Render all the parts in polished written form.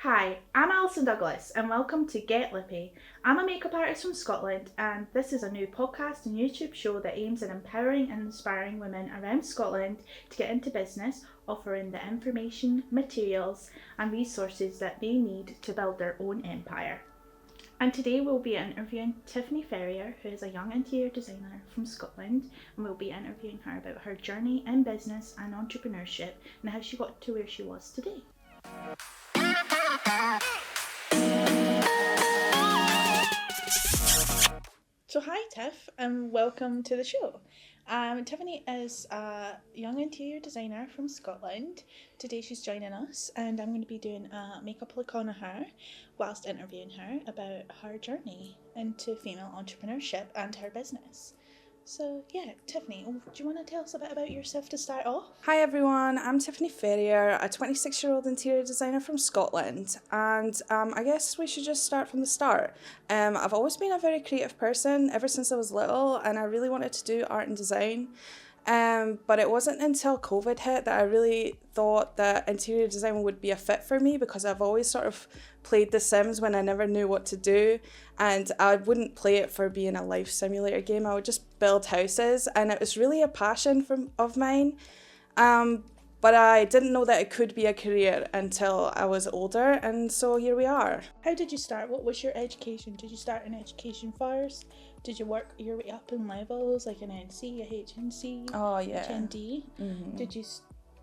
Hi, I'm Alison Douglas and welcome to Get Lippy. I'm a makeup artist from Scotland and this is a new podcast and YouTube show that aims at empowering and inspiring women around Scotland to get into business, offering the information, materials and resources that they need to build their own empire. And today we'll be interviewing Tiffani Ferrier, who is a young interior designer from Scotland, and we'll be interviewing her about her journey in business and entrepreneurship and how she got to where she was today. So hi Tiff and welcome to the show. Tiffani is a young interior designer from Scotland. Today she's joining us and I'm going to be doing a makeup look on her whilst interviewing her about her journey into female entrepreneurship and her business. So yeah, Tiffani, do you want to tell us a bit about yourself to start off? Hi everyone, I'm Tiffani Ferrier, a 26-year-old interior designer from Scotland, and I guess we should just start from the start. I've always been a very creative person ever since I was little, and I really wanted to do art and design. But it wasn't until COVID hit that I really thought that interior design would be a fit for me, because I've always sort of played The Sims when I never knew what to do, and I wouldn't play it for being a life simulator game. I would just build houses, and it was really a passion of mine. But I didn't know that it could be a career until I was older, and so here we are. How did you start? What was your education? Did you start in education first? Did you work your way up in levels, like an NC, a HNC, Oh yeah. HND? Mm-hmm. Did you,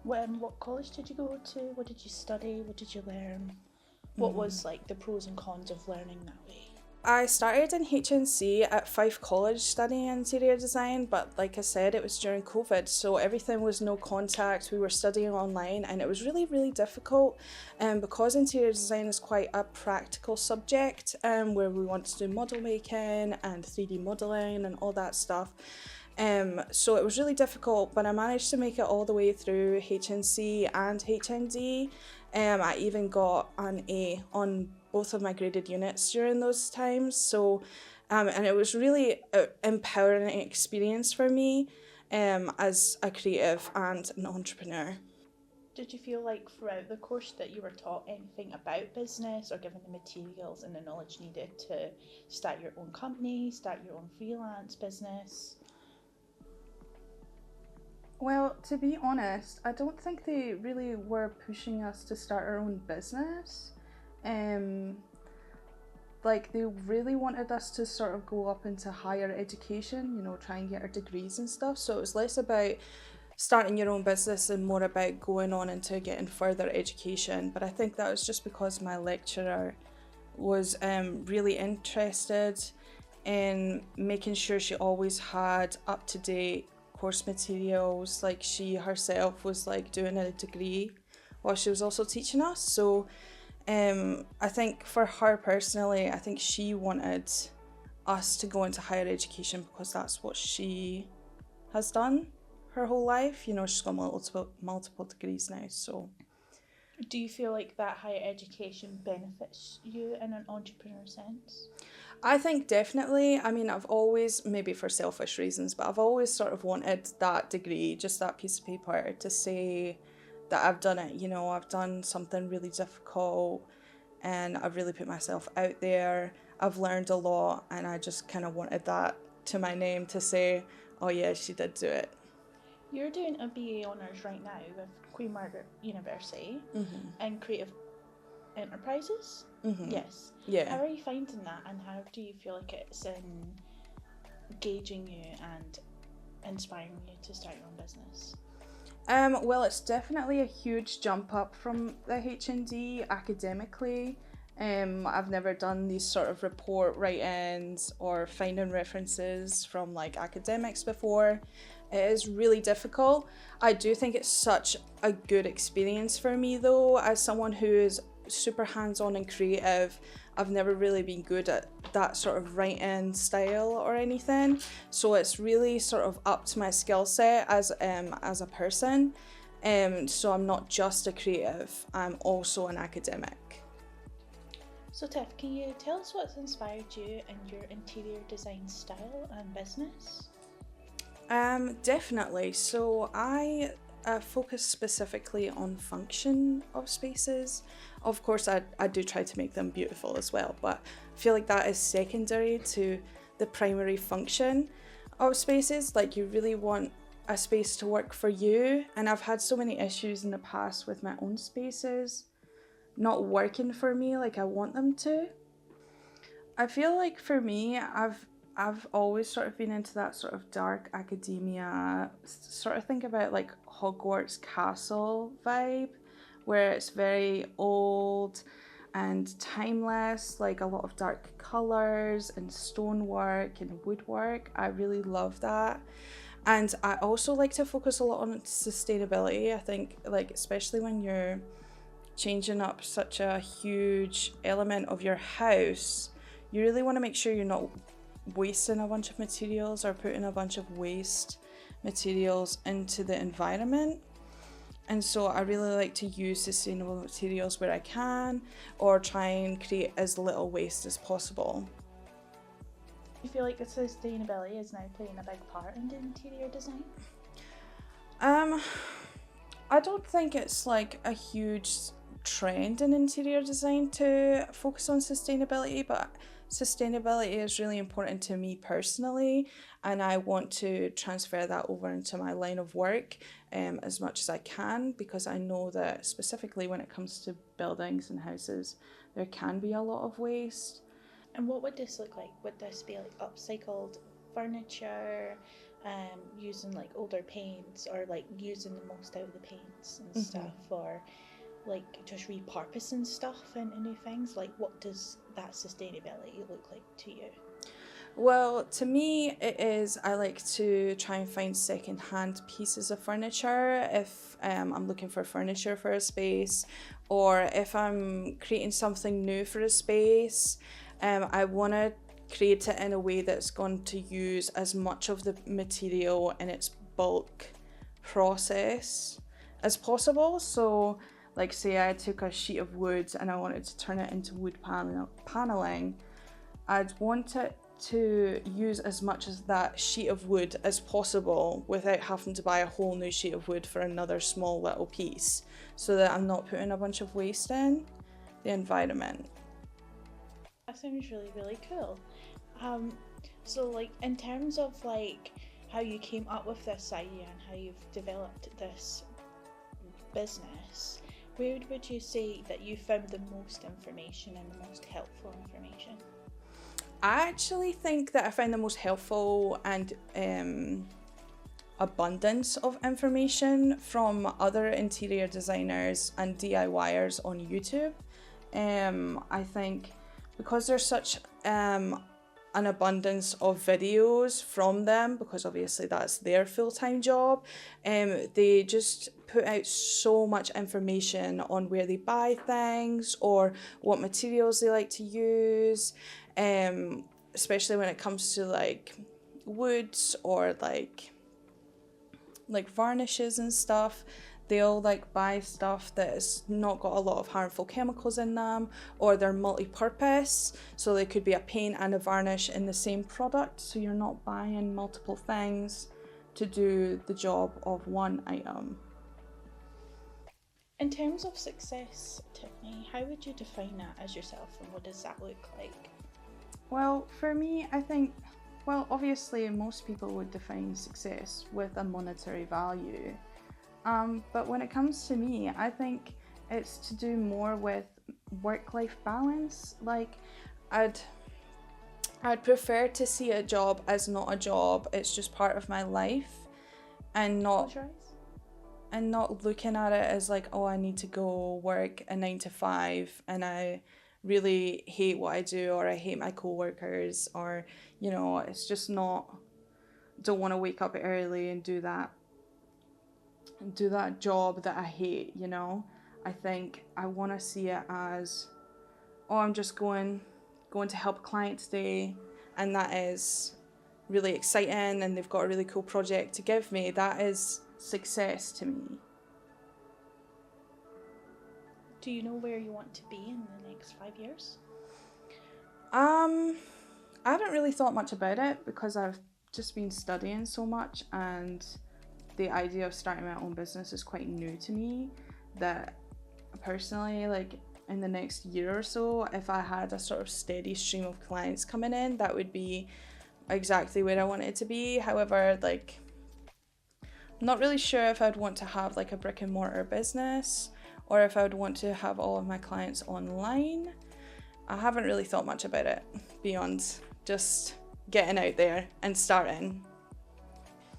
what college did you go to? What did you study? What did you learn? What was like the pros and cons of learning that way? I started in HNC at Fife College studying interior design, but like I said, it was during COVID, so everything was no contact. We were studying online and it was really, really difficult, because interior design is quite a practical subject, where we want to do model making and 3D modelling and all that stuff. So it was really difficult, but I managed to make it all the way through HNC and HND. I even got an A on both of my graded units during those times. So, and it was really an empowering experience for me, as a creative and an entrepreneur. Did you feel like throughout the course that you were taught anything about business or given the materials and the knowledge needed to start your own company, start your own freelance business? Well, to be honest, I don't think they really were pushing us to start our own business. Like they really wanted us to sort of go up into higher education, try and get our degrees and stuff. So it was less about starting your own business and more about going on into getting further education. But I think that was just because my lecturer was really interested in making sure she always had up-to-date course materials. Like she herself was like doing a degree while she was also teaching us. So I think for her personally, I think she wanted us to go into higher education because that's what she has done her whole life. She's got multiple degrees now. So do you feel like that higher education benefits you in an entrepreneur sense? I think definitely. I mean, I've always, maybe for selfish reasons, but I've always sort of wanted that degree, just that piece of paper to say that I've done it. I've done something really difficult and I've really put myself out there. I've learned a lot and I just kind of wanted that to my name to say, oh yeah, she did do it. You're doing a BA Honours right now with Queen Margaret University in Creative Enterprises? Mm-hmm. Yes. Yeah. How are you finding that and how do you feel like it's engaging you and inspiring you to start your own business? Well, it's definitely a huge jump up from the HND academically. I've never done these sort of report write-ins or finding references from like academics before. It is really difficult. I do think it's such a good experience for me though, as someone who is super hands-on and creative. I've never really been good at that sort of write-in style or anything, so it's really sort of up to my skill set as a person. So I'm not just a creative, I'm also an academic. So Tiff, can you tell us what's inspired you in your interior design style and business? Definitely. So I focus specifically on function of spaces. Of course, I do try to make them beautiful as well, but I feel like that is secondary to the primary function of spaces. Like, you really want a space to work for you, and I've had so many issues in the past with my own spaces not working for me like I want them to. I feel like for me, I've always sort of been into that sort of dark academia, sort of think about like Hogwarts Castle vibe, where it's very old and timeless, like a lot of dark colours and stonework and woodwork. I really love that. And I also like to focus a lot on sustainability. I think, like, especially when you're changing up such a huge element of your house, you really want to make sure you're not wasting a bunch of materials or putting a bunch of waste materials into the environment. And so I really like to use sustainable materials where I can, or try and create as little waste as possible. Do you feel like the sustainability is now playing a big part in the interior design? I don't think it's like a huge trend in interior design to focus on sustainability, but sustainability is really important to me personally, and I want to transfer that over into my line of work as much as I can, because I know that specifically when it comes to buildings and houses, there can be a lot of waste. And what would this look like? Would this be like upcycled furniture, using like older paints, or like using the most out of the paints and stuff, or like just repurposing stuff into new things? Like, what does that sustainability look like to you? Well, to me, it is, I like to try and find second-hand pieces of furniture if I'm looking for furniture for a space, or if I'm creating something new for a space. I want to create it in a way that's going to use as much of the material in its bulk process as possible. So, like, say I took a sheet of wood and I wanted to turn it into wood paneling, I'd want it to use as much as that sheet of wood as possible without having to buy a whole new sheet of wood for another small little piece, so that I'm not putting a bunch of waste in the environment. That sounds really, really cool. So like, in terms of like how you came up with this idea and how you've developed this business, where would you say that you found the most information and the most helpful information? I actually think that I found the most helpful and abundance of information from other interior designers and DIYers on YouTube. I think because there's such an abundance of videos from them, because obviously that's their full-time job, they just put out so much information on where they buy things or what materials they like to use, especially when it comes to like woods or like varnishes and stuff. They'll like buy stuff that has not got a lot of harmful chemicals in them, or they're multi-purpose, so they could be a paint and a varnish in the same product, so you're not buying multiple things to do the job of one item. In terms of success, Tiffani, how would you define that as yourself, and what does that look like? Well, for me, I think, well, obviously most people would define success with a monetary value. But when it comes to me, I think it's to do more with work-life balance. Like, I'd prefer to see a job as not a job, it's just part of my life, and not looking at it as like, oh, I need to go work a 9 to 5 and I really hate what I do, or I hate my co-workers, or, you know, it's just not, don't want to wake up early and do that job that I hate, you know. I think I want to see it as, oh, I'm just going to help a client today, and that is really exciting, and they've got a really cool project to give me. That is success to me. Do you know where you want to be in the next 5 years? I haven't really thought much about it, because I've just been studying so much, and the idea of starting my own business is quite new to me, that personally, like in the next year or so, if I had a sort of steady stream of clients coming in, that would be exactly where I want it to be. However, like, I'm not really sure if I'd want to have like a brick and mortar business or if I would want to have all of my clients online. I haven't really thought much about it beyond just getting out there and starting.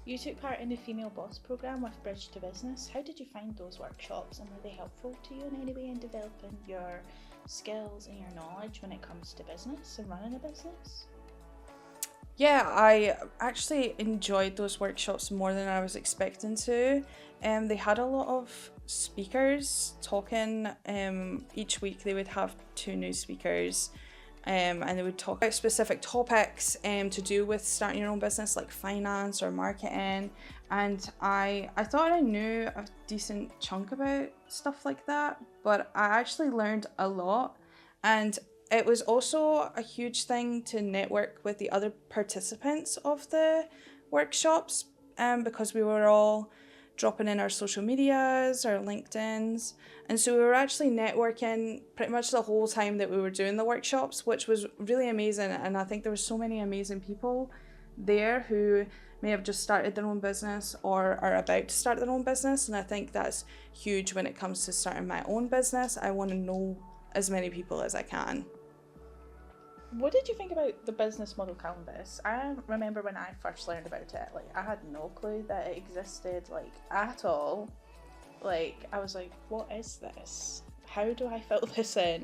You took part in the Female Boss programme with Bridge to Business. How did you find those workshops, and were they helpful to you in any way in developing your skills and your knowledge when it comes to business and running a business? Yeah, I actually enjoyed those workshops more than I was expecting to. They had a lot of speakers talking. Each week they would have 2 new speakers. And they would talk about specific topics to do with starting your own business, like finance or marketing. And I thought I knew a decent chunk about stuff like that, but I actually learned a lot. And it was also a huge thing to network with the other participants of the workshops, because we were all dropping in our social medias, our LinkedIn's, and so we were actually networking pretty much the whole time that we were doing the workshops, which was really amazing. And I think there were so many amazing people there who may have just started their own business or are about to start their own business, and I think that's huge when it comes to starting my own business. I want to know as many people as I can. What did you think about the business model canvas? I remember when I first learned about it, like I had no clue that it existed, like at all. Like I was like, what is this? How do I fill this in?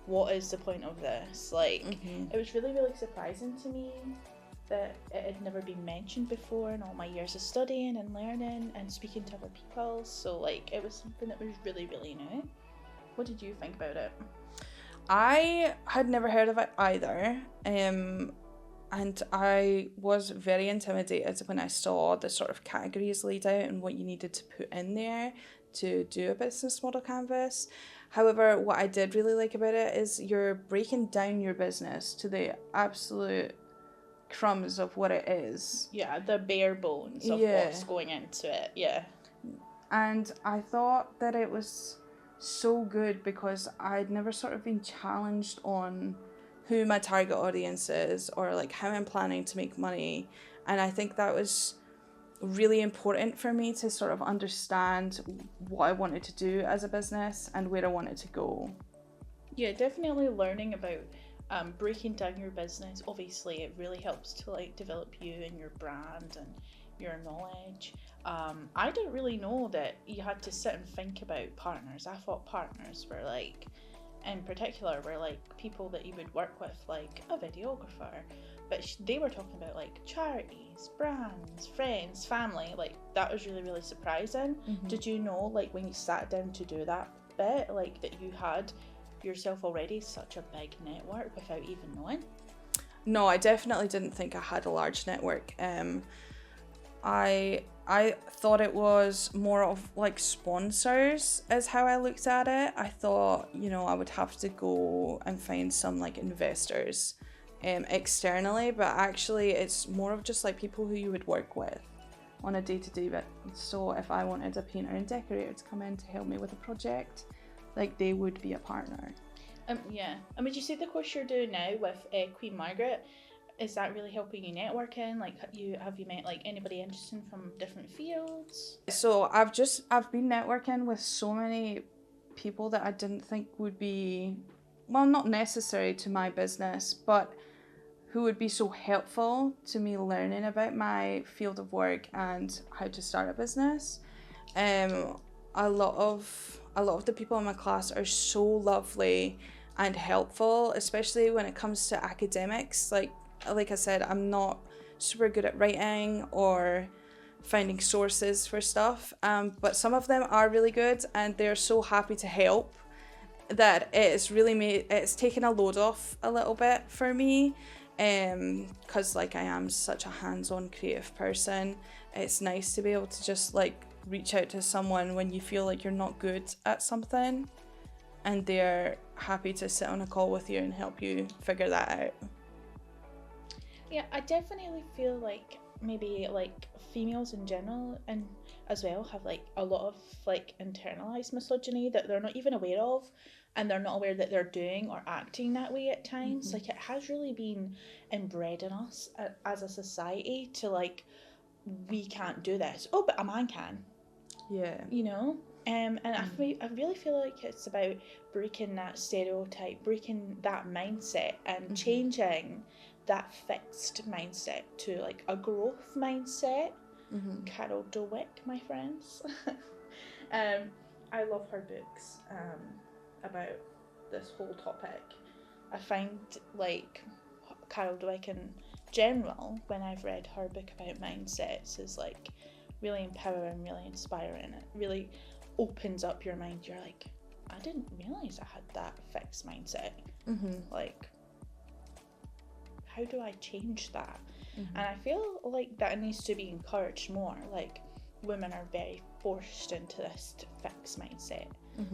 What is the point of this? Like It was really, really surprising to me that it had never been mentioned before in all my years of studying and learning and speaking to other people. So like it was something that was really, really new. What did you think about it? I had never heard of it either, and I was very intimidated when I saw the sort of categories laid out and what you needed to put in there to do a business model canvas. However, what I did really like about it is you're breaking down your business to the absolute crumbs of what it is. Yeah, the bare bones of what's going into it, yeah. And I thought that it was so good because I'd never sort of been challenged on who my target audience is or like how I'm planning to make money. And I think that was really important for me to sort of understand what I wanted to do as a business and where I wanted to go. Yeah, definitely learning about breaking down your business. Obviously it really helps to like develop you and your brand and your knowledge. I didn't really know that you had to sit and think about partners. I thought partners were like, in particular, were like people that you would work with, like a videographer, but they were talking about like charities, brands, friends, family. Like that was really, really surprising. Did you know, like when you sat down to do that bit, like that you had yourself already such a big network without even knowing? No, I definitely didn't think I had a large network. I thought it was more of like sponsors is how I looked at it. I thought, I would have to go and find some like investors externally, but actually it's more of just like people who you would work with on a day-to-day bit. So if I wanted a painter and decorator to come in to help me with a project, like they would be a partner. Yeah. And would you say the course you're doing now with Queen Margaret, is that really helping you networking? Like, have you met like anybody interesting from different fields? So I've been networking with so many people that I didn't think would be, well, not necessary to my business, but who would be so helpful to me learning about my field of work and how to start a business. A lot of the people in my class are so lovely and helpful, especially when it comes to academics. Like I said, I'm not super good at writing or finding sources for stuff, but some of them are really good and they're so happy to help that it's taken a load off a little bit for me, because like I am such a hands-on creative person. It's nice to be able to just like reach out to someone when you feel like you're not good at something and they're happy to sit on a call with you and help you figure that out. Yeah, I definitely feel like maybe like females in general and as well have like a lot of like internalized misogyny that they're not even aware of, and they're not aware that they're doing or acting that way at times. Like, it has really been inbred in us as a society to like, we can't do this. Oh, but a man can. Yeah. You know? And I really feel like it's about breaking that stereotype, breaking that mindset, and changing that fixed mindset to like a growth mindset. Carol Dweck, my friends. I love her books about this whole topic. I find like Carol Dweck in general, when I've read her book about mindsets, is like really empowering, really inspiring. It really opens up your mind. You're like, I didn't realise I had that fixed mindset. Like, how do I change that? And I feel like that needs to be encouraged more. Like, women are very forced into this fixed mindset,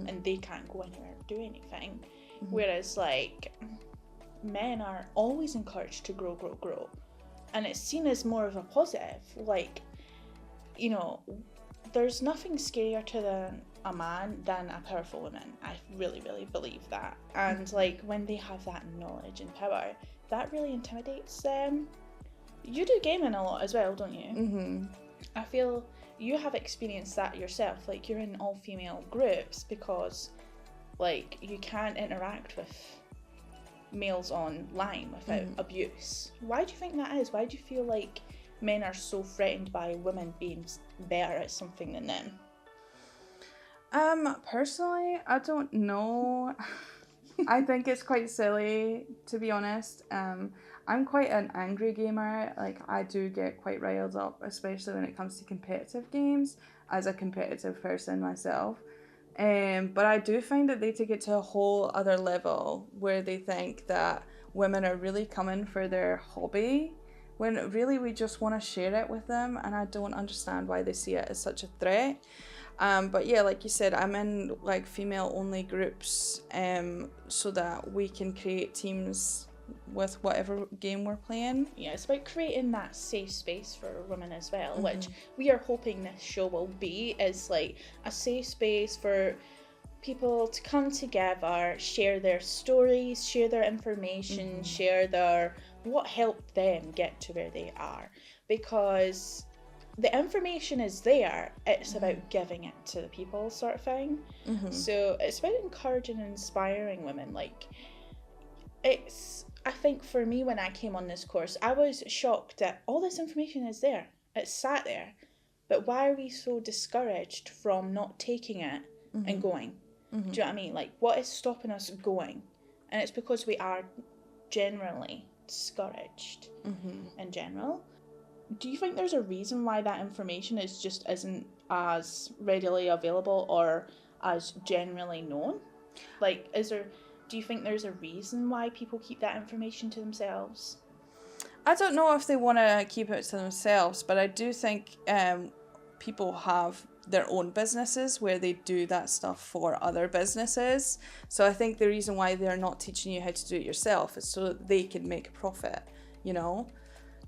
and they can't go anywhere or do anything. Whereas like men are always encouraged to grow, and it's seen as more of a positive. Like, you know, there's nothing scarier to a man than a powerful woman. I really, really believe that. And like, when they have that knowledge and power, that really intimidates them. You do gaming a lot as well, don't you? I feel you have experienced that yourself. Like, you're in all female groups because like you can't interact with males online without abuse. Why do you think that is? Why do you feel like men are so threatened by women being better at something than them? Personally, I don't know. I think it's quite silly, to be honest. I'm quite an angry gamer. Like, I do get quite riled up, especially when it comes to competitive games, as a competitive person myself. But I do find that they take it to a whole other level where they think that women are really coming for their hobby, when really we just want to share it with them, and I don't understand why they see it as such a threat. But yeah, like you said, I'm in like female only groups so that we can create teams with whatever game we're playing. Yeah, it's about creating that safe space for women as well, which we are hoping this show will be, is like a safe space for people to come together, share their stories, share their information, share their what helped them get to where they are. Because the information is there, it's about giving it to the people, sort of thing. So it's about encouraging and inspiring women. Like, I think for me, when I came on this course, I was shocked that all this information is there. It's sat there. But why are we so discouraged from not taking it and going? Do you know what I mean? Like, what is stopping us going? And it's because we are generally discouraged in general. Do you think there's a reason why that information isn't as readily available or as generally known? Like, do you think there's a reason why people keep that information to themselves? I don't know if they want to keep it to themselves, but I do think people have their own businesses where they do that stuff for other businesses. So I think the reason why they're not teaching you how to do it yourself is so that they can make a profit, you know?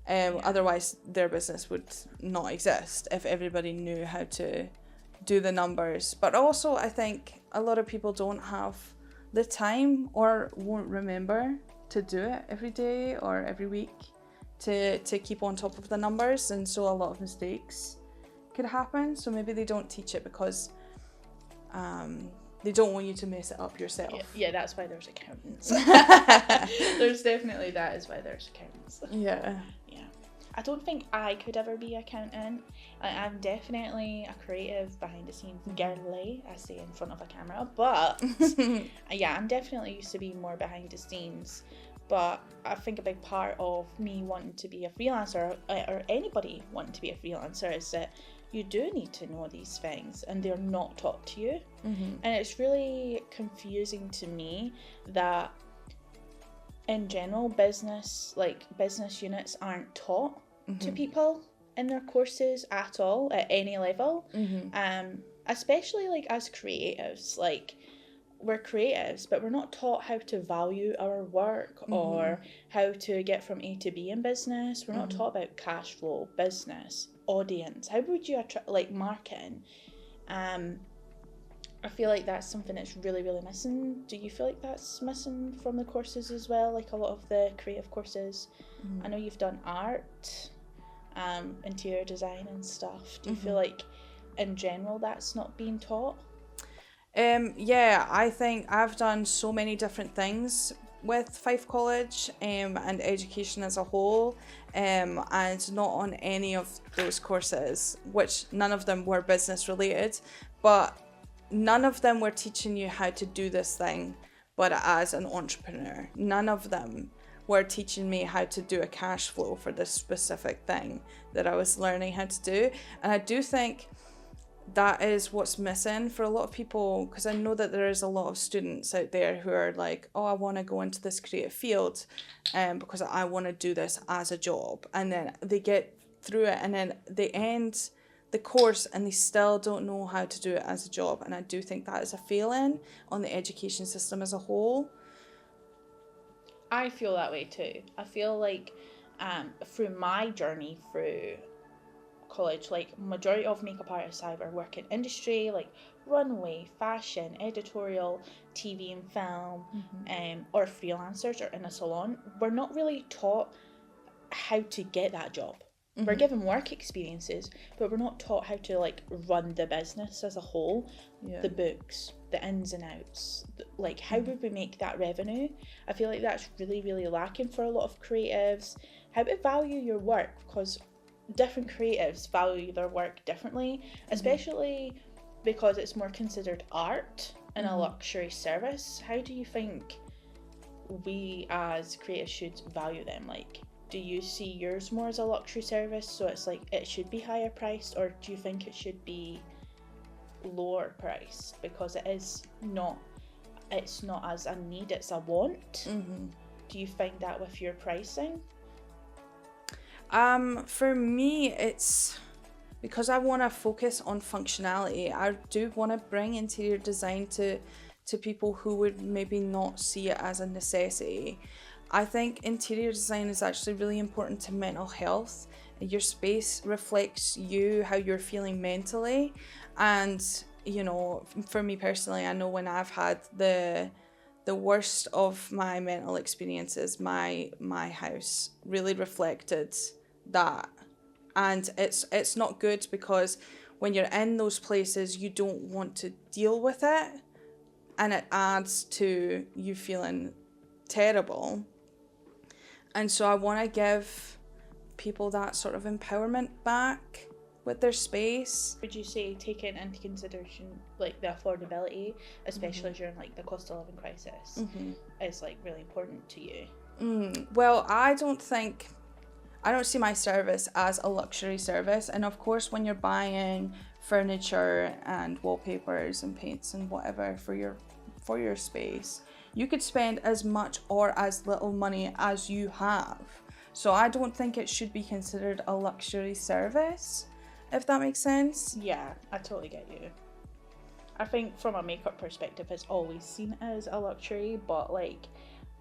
Otherwise, their business would not exist if everybody knew how to do the numbers. But also, I think a lot of people don't have the time or won't remember to do it every day or every week to keep on top of the numbers, and so a lot of mistakes could happen. So maybe they don't teach it because they don't want you to mess it up yourself. Yeah, that's why there's accountants. There's definitely that is why there's accountants. Yeah. I don't think I could ever be an accountant. I'm definitely a creative behind the scenes girly, I say in front of a camera, but yeah, I'm definitely used to being more behind the scenes. But I think a big part of me wanting to be a freelancer, or anybody wanting to be a freelancer, is that you do need to know these things and they're not taught to you. And it's really confusing to me that in general, business units aren't taught to people in their courses at all, at any level. Especially like as creatives, like we're creatives, but we're not taught how to value our work or how to get from A to B in business. We're not taught about cash flow, business, audience. How would you attract, like, marketing? I feel like that's something that's really, really missing. Do you feel like that's missing from the courses as well? Like a lot of the creative courses. I know you've done art, interior design and stuff. Do you feel like in general that's not being taught? Yeah, I think I've done so many different things with Fife College and education as a whole, and not on any of those courses, which none of them were business related, but none of them were teaching you how to do this thing, but as an entrepreneur. None of them were teaching me how to do a cash flow for this specific thing that I was learning how to do. And I do think that is what's missing for a lot of people, because I know that there is a lot of students out there who are like, oh, I want to go into this creative field because I want to do this as a job. And then they get through it and then they end the course and they still don't know how to do it as a job. And I do think that is a failing on the education system as a whole. I feel that way too. I feel like through my journey through college, like majority of makeup artists either work in industry, like runway, fashion, editorial, TV and film, or freelancers or in a salon. We're not really taught how to get that job. We're given work experiences, but we're not taught how to like run the business as a whole, the books, the ins and outs, like how would we make that revenue? I feel like that's really, really lacking for a lot of creatives. How to value your work, because different creatives value their work differently, especially because it's more considered art and a luxury service. How do you think we as creatives should value them? Like, do you see yours more as a luxury service, so it's like it should be higher priced, or do you think it should be lower priced because it's not as a need, it's a want? Do you find that with your pricing? For me, it's because I want to focus on functionality. I do want to bring interior design to people who would maybe not see it as a necessity. I think interior design is actually really important to mental health. Your space reflects you, how you're feeling mentally. And, you know, for me personally, I know when I've had the worst of my mental experiences, my house really reflected that. And it's not good, because when you're in those places, you don't want to deal with it. And it adds to you feeling terrible. And so I want to give people that sort of empowerment back with their space. Would you say taking into consideration like the affordability, especially during like the cost of living crisis, is like really important to you? Well, I don't see my service as a luxury service. And of course, when you're buying furniture and wallpapers and paints and whatever for your space, you could spend as much or as little money as you have. So I don't think it should be considered a luxury service, if that makes sense. Yeah, I totally get you. I think from a makeup perspective, it's always seen as a luxury, but like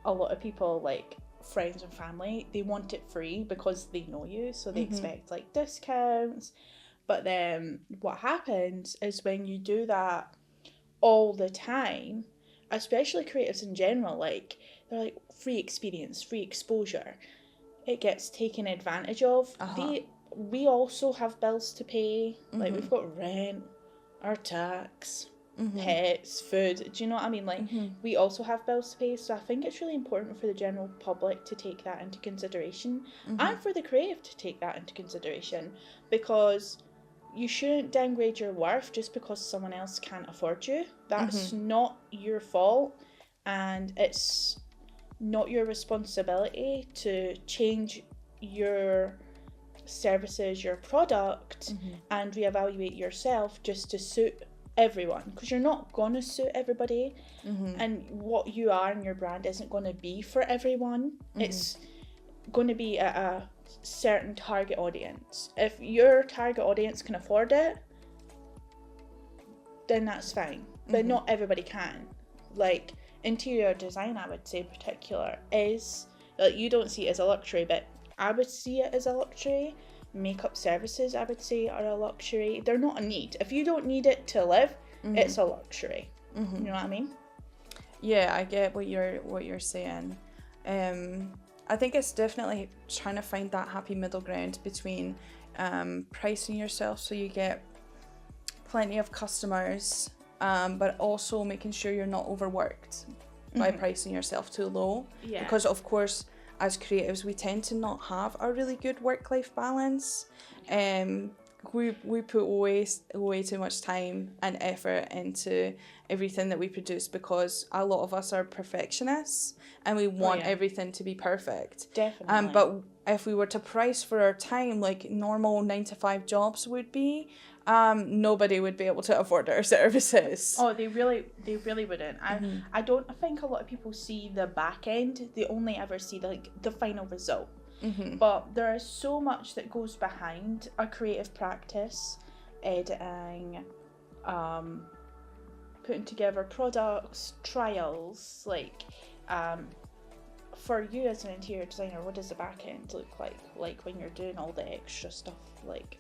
a lot of people, like friends and family, they want it free because they know you, so they expect like discounts. But then what happens is when you do that all the time, especially creatives in general, like they're like free experience, free exposure, it gets taken advantage of. We also have bills to pay, like we've got rent, our tax, pets, food, do you know what I mean? Like we also have bills to pay, so I think it's really important for the general public to take that into consideration, and for the creative to take that into consideration, because you shouldn't downgrade your worth just because someone else can't afford you. That's not your fault, and it's not your responsibility to change your services, your product, and reevaluate yourself just to suit everyone, because you're not going to suit everybody, and what you are and your brand isn't going to be for everyone. It's going to be a certain target audience. If your target audience can afford it, then that's fine, but not everybody can. like interior design, I would say in particular, is like, you don't see it as a luxury, but I would see it as a luxury. Makeup services, I would say, are a luxury. They're not a need. If you don't need it to live, it's a luxury. You know what I mean? Yeah, I get what you're saying. I think it's definitely trying to find that happy middle ground between pricing yourself so you get plenty of customers, but also making sure you're not overworked by pricing yourself too low. Yeah. Because of course, as creatives, we tend to not have a really good work-life balance. We put way too much time and effort into everything that we produce because a lot of us are perfectionists and we want everything to be perfect. Definitely. But if we were to price for our time like normal 9-to-5 jobs would be, nobody would be able to afford our services. Oh, they really wouldn't. I don't think a lot of people see the back end. They only ever see the final result. But there is so much that goes behind a creative practice, editing, putting together products, trials. Like, for you as an interior designer, what does the back end look like? Like when you're doing all the extra stuff, like.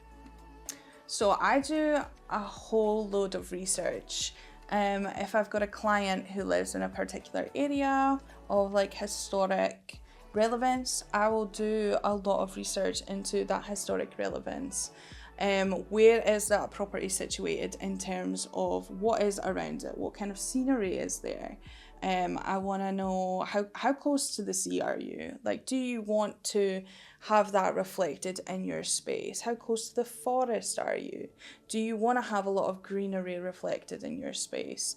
So I do a whole load of research. If I've got a client who lives in a particular area of like historic relevance, I will do a lot of research into that historic relevance. Where is that property situated in terms of what is around it? What kind of scenery is there? I want to know how close to the sea are you? Like, do you want to have that reflected in your space? How close to the forest are you? Do you want to have a lot of greenery reflected in your space?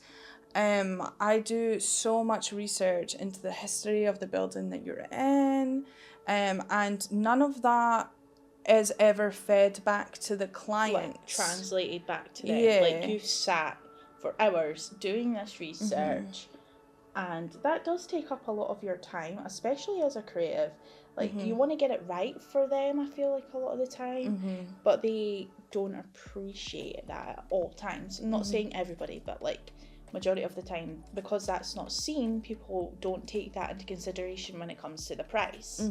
I do so much research into the history of the building that you're in, and none of that is ever fed back to the client. Like, translated back to them. Yeah. Like, you've sat for hours doing this research, and that does take up a lot of your time, especially as a creative. Like, you want to get it right for them, I feel like, a lot of the time, but they don't appreciate that at all times. I'm not saying everybody, but like, majority of the time, because that's not seen, people don't take that into consideration when it comes to the price.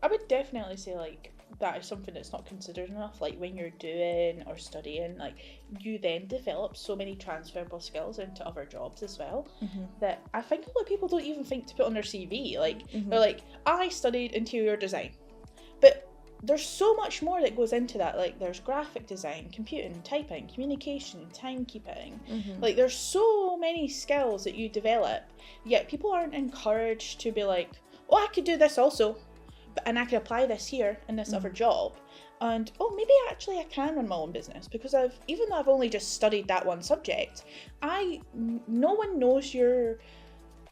I would definitely say like that is something that's not considered enough. Like when you're doing or studying, like you then develop so many transferable skills into other jobs as well, that I think a lot of people don't even think to put on their CV. Like they're like, I studied interior design, but there's so much more that goes into that. Like there's graphic design, computing, typing, communication, timekeeping. Like there's so many skills that you develop, yet people aren't encouraged to be like, oh, I could do this also, and I could apply this here in this other job. And oh, maybe actually I can run my own business, because even though I've only just studied that one subject, no one knows your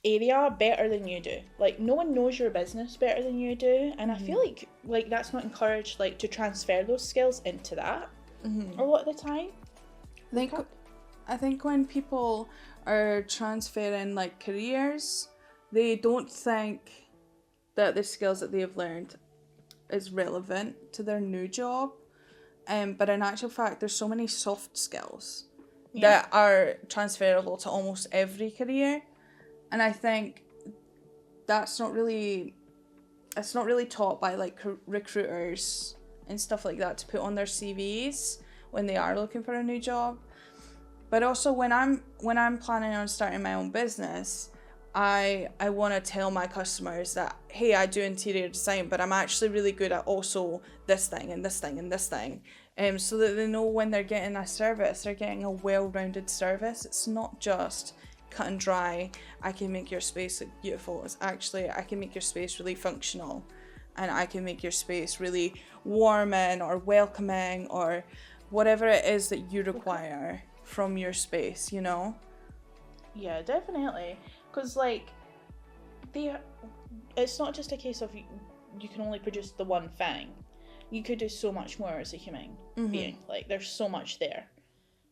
area better than you do. Like no one knows your business better than you do, and I feel like that's not encouraged, like to transfer those skills into that a lot of the time. I think when people are transferring like careers, they don't think that the skills that they have learned is relevant to their new job, but in actual fact there's so many soft skills that are transferable to almost every career. And I think it's not really taught by like recruiters and stuff like that to put on their CVs when they are looking for a new job. But also when I'm planning on starting my own business, I want to tell my customers that, hey, I do interior design, but I'm actually really good at also this thing and this thing and this thing. So that they know when they're getting a service, they're getting a well-rounded service. It's not just cut and dry, I can make your space look beautiful. It's actually, I can make your space really functional, and I can make your space really warming or welcoming or whatever it is that you require from your space, you know? Yeah, definitely. Because like, it's not just a case of you can only produce the one thing. You could do so much more as a human being. Like there's so much there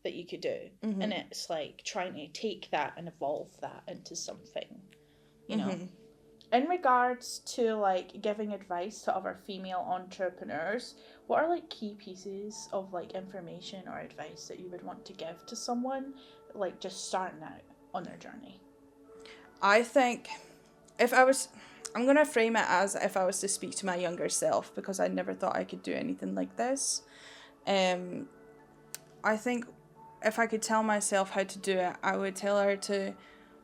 that you could do, and it's like trying to take that and evolve that into something, you know. In regards to like giving advice to other female entrepreneurs, what are like key pieces of like information or advice that you would want to give to someone like just starting out on their journey? I think I'm going to frame it as if I was to speak to my younger self, because I never thought I could do anything like this. I think if I could tell myself how to do it, I would tell her to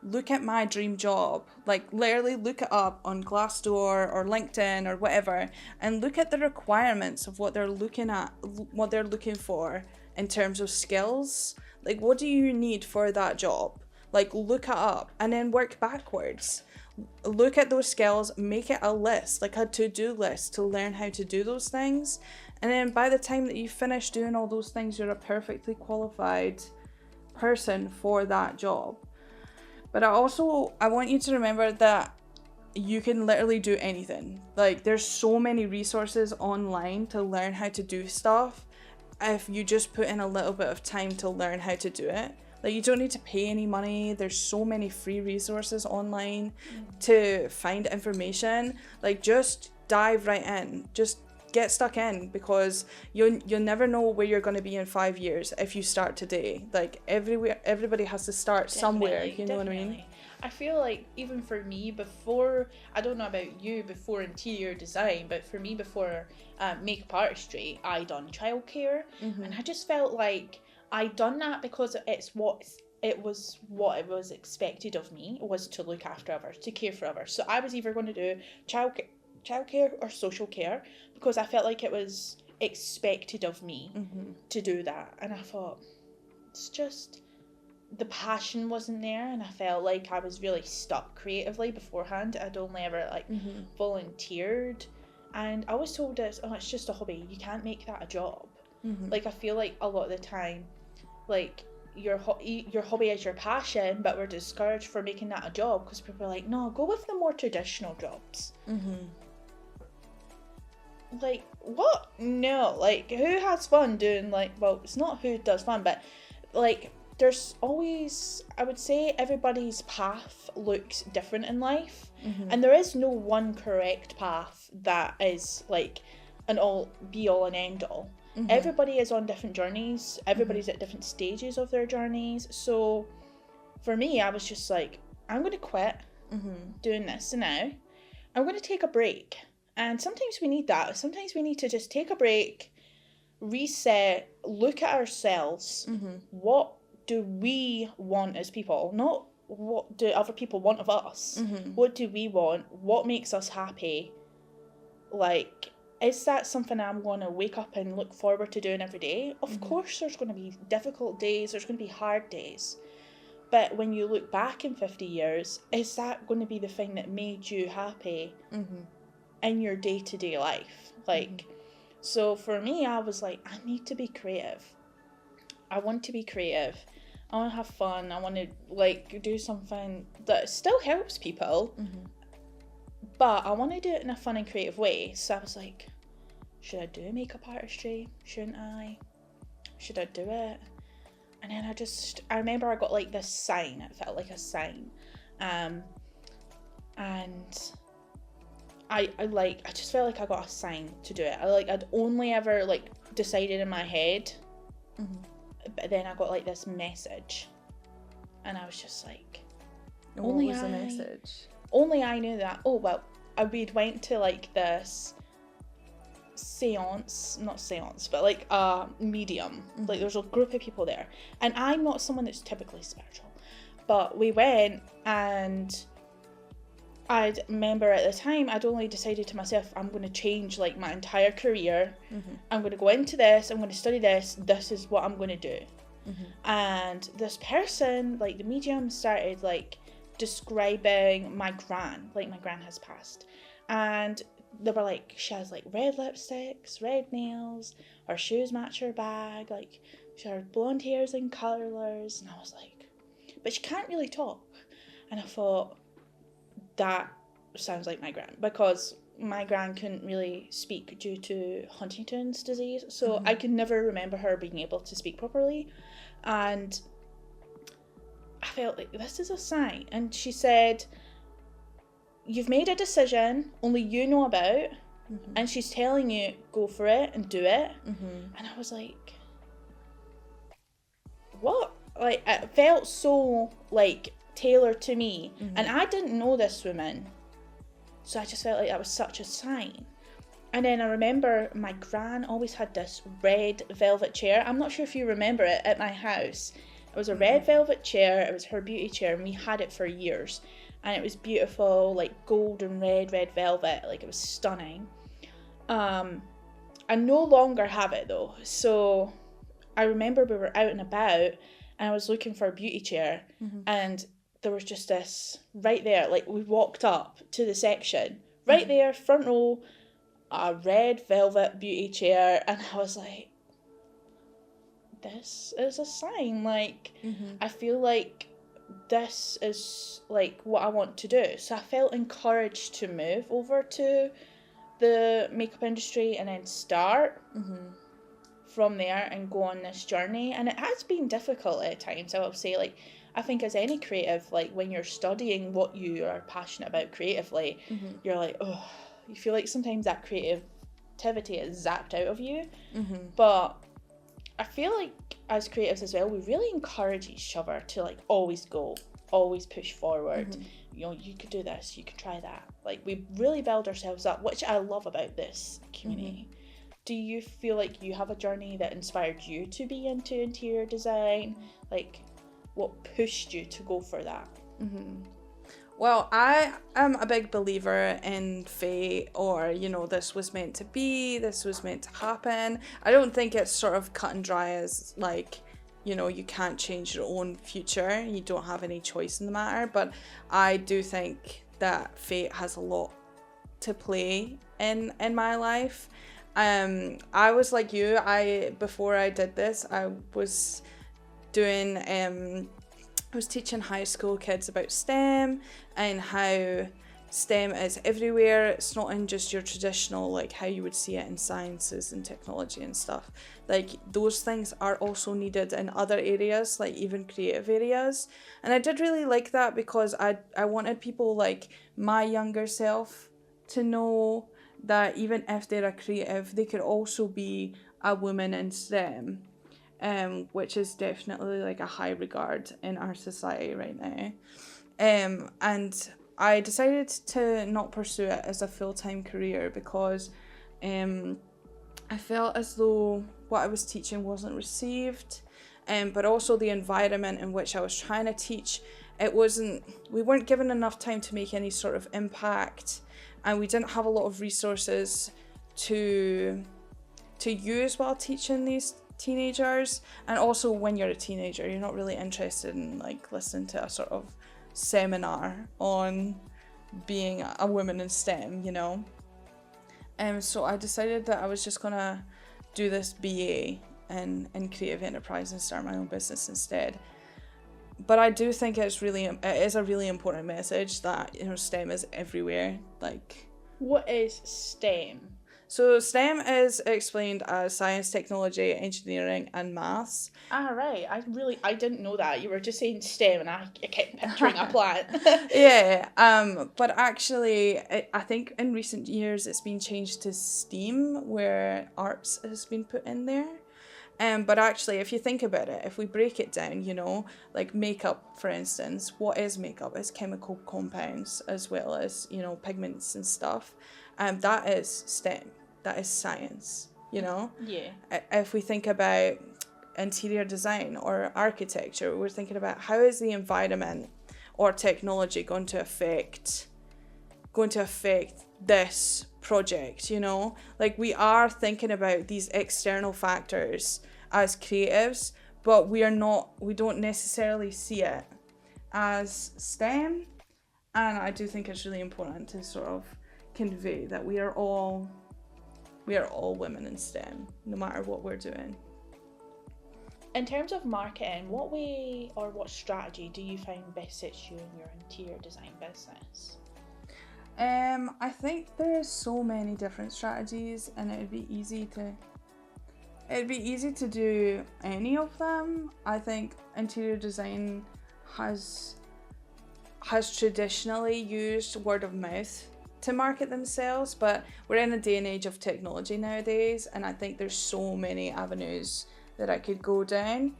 look at my dream job, like literally look it up on Glassdoor or LinkedIn or whatever, and look at the requirements of what they're looking for in terms of skills. Like, what do you need for that job? Like, look it up and then work backwards. Look at those skills, make it a list, like a to-do list, to learn how to do those things. And then by the time that you finish doing all those things, you're a perfectly qualified person for that job. But I want you to remember that you can literally do anything. Like, there's so many resources online to learn how to do stuff if you just put in a little bit of time to learn how to do it. Like, you don't need to pay any money. There's so many free resources online to find information. Like, just dive right in. Just get stuck in, because you'll never know where you're going to be in 5 years if you start today. Like, everybody has to start somewhere, you know what I mean? I feel like even for me, before, I don't know about you, before interior design, but for me, before makeup artistry, I done childcare, and I just felt like I done that because it was what it was expected of me, was to look after others, to care for others. So I was either going to do childcare or social care, because I felt like it was expected of me to do that. And I thought, it's just, the passion wasn't there, and I felt like I was really stuck creatively beforehand. I'd only ever volunteered, and I was told it's just a hobby, you can't make that a job. Like, I feel like a lot of the time, like, your hobby is your passion, but we're discouraged for making that a job, because people are like, no, go with the more traditional jobs. Like, what? No, like, who has fun doing, like, well, it's not who does fun, but like, there's always, I would say, everybody's path looks different in life, and there is no one correct path that is like an all be all and end all. Everybody is on different journeys, everybody's at different stages of their journeys. So for me, I was just like, I'm going to quit doing this now. I'm going to take a break. And sometimes we need that. Sometimes we need to just take a break, reset, look at ourselves. What do we want as people? Not what do other people want of us. What do we want? What makes us happy? Like, is that something I'm going to wake up and look forward to doing every day? Of course there's going to be difficult days, there's going to be hard days. But when you look back in 50 years, is that going to be the thing that made you happy in your day-to-day life? Like, so for me, I was like, I need to be creative. I want to be creative. I want to have fun. I want to, like, do something that still helps people. But I want to do it in a fun and creative way. So I was like, should I do makeup artistry? Shouldn't I? Should I do it? And then I remember I got like this sign. It felt like a sign. And I just felt like I got a sign to do it. I'd only ever like decided in my head. But then I got like this message. And I was just like, what was the message? Only I knew that. Oh, well, we'd went to like this not seance, but like a medium. Like, there's a group of people there. And I'm not someone that's typically spiritual. But we went, and I remember at the time, I'd only decided to myself, I'm going to change like my entire career. I'm going to go into this, I'm going to study this is what I'm going to do. And this person, like the medium, started like describing my gran. Like, my gran has passed, and they were like, she has like red lipsticks, red nails, her shoes match her bag, like she had blonde hairs and colours. And I was like, but she can't really talk. And I thought, that sounds like my gran, because my gran couldn't really speak due to Huntington's disease, so I could never remember her being able to speak properly. And I felt like, this is a sign. And she said, you've made a decision only you know about, and she's telling you, go for it and do it. And I was like, what? Like, it felt so like tailored to me. And I didn't know this woman, so I just felt like that was such a sign. And then I remember my gran always had this red velvet chair. I'm not sure if you remember it at my house. It was a red velvet chair. It was her beauty chair, and we had it for years. And it was beautiful, like gold and red velvet. Like, it was stunning. I no longer have it though. So I remember we were out and about, and I was looking for a beauty chair, and there was just this right there. Like, we walked up to the section, right there, front row, a red velvet beauty chair, and I was like, this is a sign. Like, I feel like this is like what I want to do. So I felt encouraged to move over to the makeup industry and then start from there and go on this journey. And it has been difficult at times, I will say. Like, I think as any creative, like when you're studying what you are passionate about creatively, you're like, oh, you feel like sometimes that creativity is zapped out of you. But I feel like as creatives as well, we really encourage each other to like always push forward. You know, you could do this, you could try that. Like, we really build ourselves up, which I love about this community. Do you feel like you have a journey that inspired you to be into interior design? Like, what pushed you to go for that? Well, I am a big believer in fate, or, you know, this was meant to be, this was meant to happen. I don't think it's sort of cut and dry as, like, you know, you can't change your own future, you don't have any choice in the matter. But I do think that fate has a lot to play in my life. I was like you, before I did this, I was doing I was teaching high school kids about STEM and how STEM is everywhere. It's not in just your traditional, like how you would see it in sciences and technology and stuff. Like, those things are also needed in other areas, like even creative areas. And I did really like that, because I wanted people like my younger self to know that even if they're a creative, they could also be a woman in STEM. Which is definitely like a high regard in our society right now. And I decided to not pursue it as a full-time career because I felt as though what I was teaching wasn't received, but also the environment in which I was trying to teach, we weren't given enough time to make any sort of impact, and we didn't have a lot of resources to use while teaching these teenagers. And also, when you're a teenager, you're not really interested in like listening to a sort of seminar on being a woman in STEM, you know. So I decided that I was just gonna do this BA in creative enterprise and start my own business instead. But I do think it is a really important message that, you know, STEM is everywhere. Like, what is STEM? So STEM is explained as science, technology, engineering, and maths. Right. I didn't know that. You were just saying STEM, and I kept picturing a plant. Yeah. But actually, I think in recent years it's been changed to STEAM, where arts has been put in there. But actually, if you think about it, if we break it down, you know, like makeup, for instance, what is makeup? It's chemical compounds as well as, you know, pigments and stuff. That is STEM. That is science, you know? Yeah. If we think about interior design or architecture, we're thinking about how is the environment or technology going to affect this project, you know? Like, we are thinking about these external factors as creatives, but we don't necessarily see it as STEM. And I do think it's really important to sort of convey that we are all women in STEM, no matter what we're doing. In terms of marketing, what way or what strategy do you find best suits you in your interior design business? I think there's so many different strategies, and it'd be easy to do any of them. I think interior design has traditionally used word of mouth to market themselves, but we're in a day and age of technology nowadays, and I think there's so many avenues that I could go down.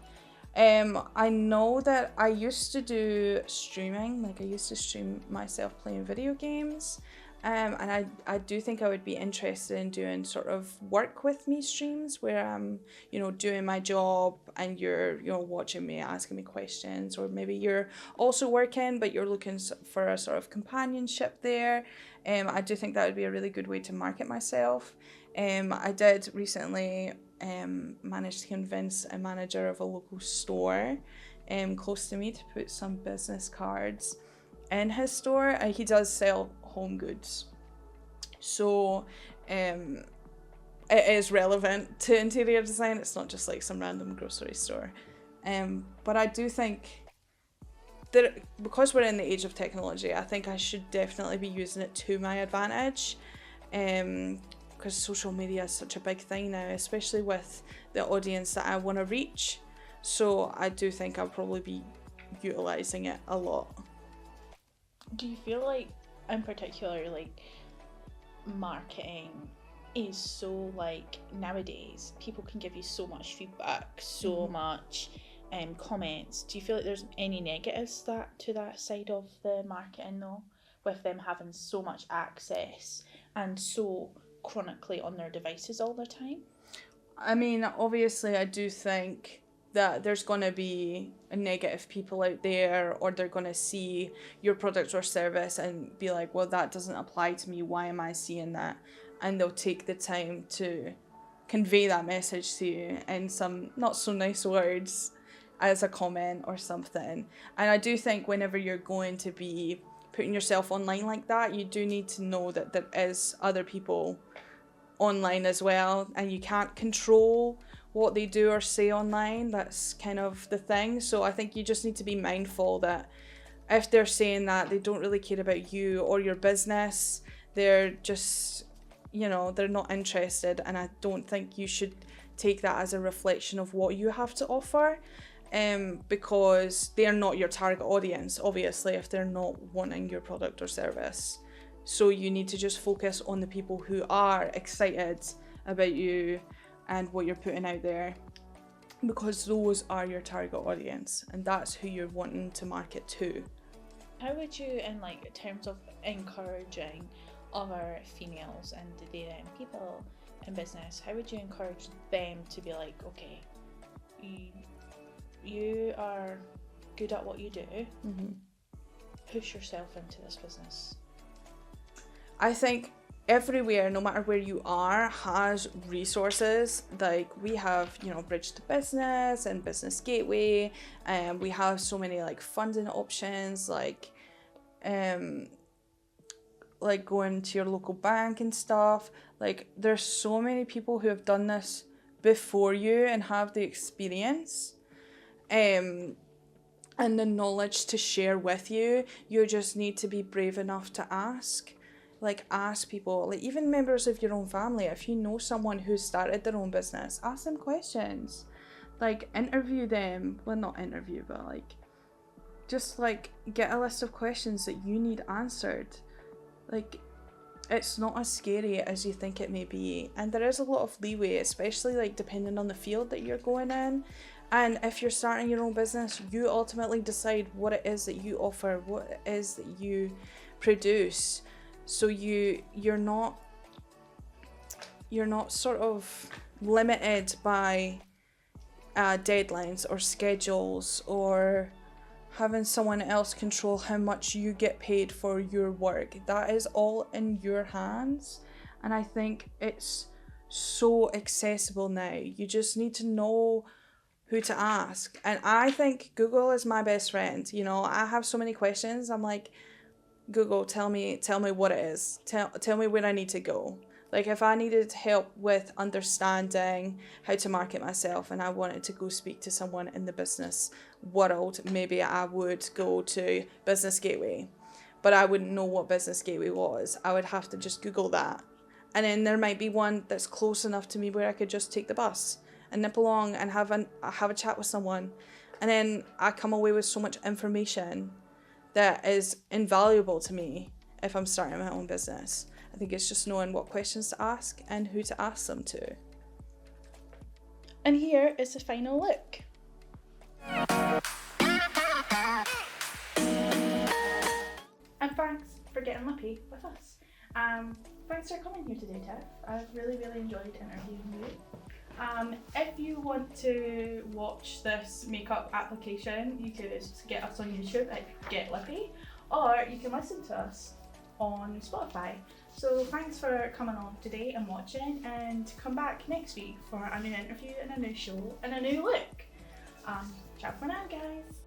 I know that I used to do streaming, like I used to stream myself playing video games. And I do think I would be interested in doing sort of work with me streams where I'm, doing my job and you're watching me, asking me questions, or maybe you're also working, but you're looking for a sort of companionship there. I do think that would be a really good way to market myself. I did recently manage to convince a manager of a local store close to me to put some business cards in his store. He does sell home goods, so it is relevant to interior design. It's not just like some random grocery store. But I do think that because we're in the age of technology, I think I should definitely be using it to my advantage. Because social media is such a big thing now, especially with the audience that I want to reach. So I do think I'll probably be utilising it a lot. Do you feel like, in particular, like marketing is so, like, nowadays people can give you so much feedback, so much comments. Do you feel like there's any negatives to that side of the marketing though, with them having so much access and so chronically on their devices all the time? I mean, obviously I do think that there's going to be negative people out there, or they're going to see your product or service and be like, well, that doesn't apply to me, why am I seeing that? And they'll take the time to convey that message to you in some not so nice words as a comment or something. And I do think whenever you're going to be putting yourself online like that, you do need to know that there is other people online as well, and you can't control what they do or say online. That's kind of the thing. So I think you just need to be mindful that if they're saying that, they don't really care about you or your business. They're just, they're not interested, and I don't think you should take that as a reflection of what you have to offer. Because they're not your target audience, obviously, if they're not wanting your product or service. So you need to just focus on the people who are excited about you and what you're putting out there, because those are your target audience and that's who you're wanting to market to. How would you, in terms of encouraging other females and the people in business, how would you encourage them to be like, okay, you are good at what you do, push yourself into this business? I think everywhere, no matter where you are, has resources. Like we have, Bridge to Business and Business Gateway, and we have so many funding options, like going to your local bank and stuff. Like there's so many people who have done this before you and have the experience and the knowledge to share with you. You just need to be brave enough to ask. Ask people, even members of your own family. If you know someone who started their own business, ask them questions. Interview them. Well, not interview, but just get a list of questions that you need answered. It's not as scary as you think it may be, and there is a lot of leeway, especially depending on the field that you're going in. And if you're starting your own business, you ultimately decide what it is that you offer, what it is that you produce. So you're not sort of limited by deadlines or schedules, or having someone else control how much you get paid for your work. That is all in your hands, and I think it's so accessible now. You just need to know who to ask, and I think Google is my best friend. I have so many questions. I'm like, Google, tell me what it is. Tell me where I need to go. If I needed help with understanding how to market myself and I wanted to go speak to someone in the business world, maybe I would go to Business Gateway, but I wouldn't know what Business Gateway was. I would have to just Google that. And then there might be one that's close enough to me where I could just take the bus and nip along and have a chat with someone. And then I come away with so much information that is invaluable to me if I'm starting my own business. I think it's just knowing what questions to ask and who to ask them to. And here is the final look. for getting lippy with us. Thanks for coming here today, Tiff. I've really enjoyed interviewing you. If you want to watch this makeup application, you can get us on YouTube at Get Lippy, or you can listen to us on Spotify. So thanks for coming on today and watching, and come back next week for a new interview and a new show and a new look. Ciao for now, guys.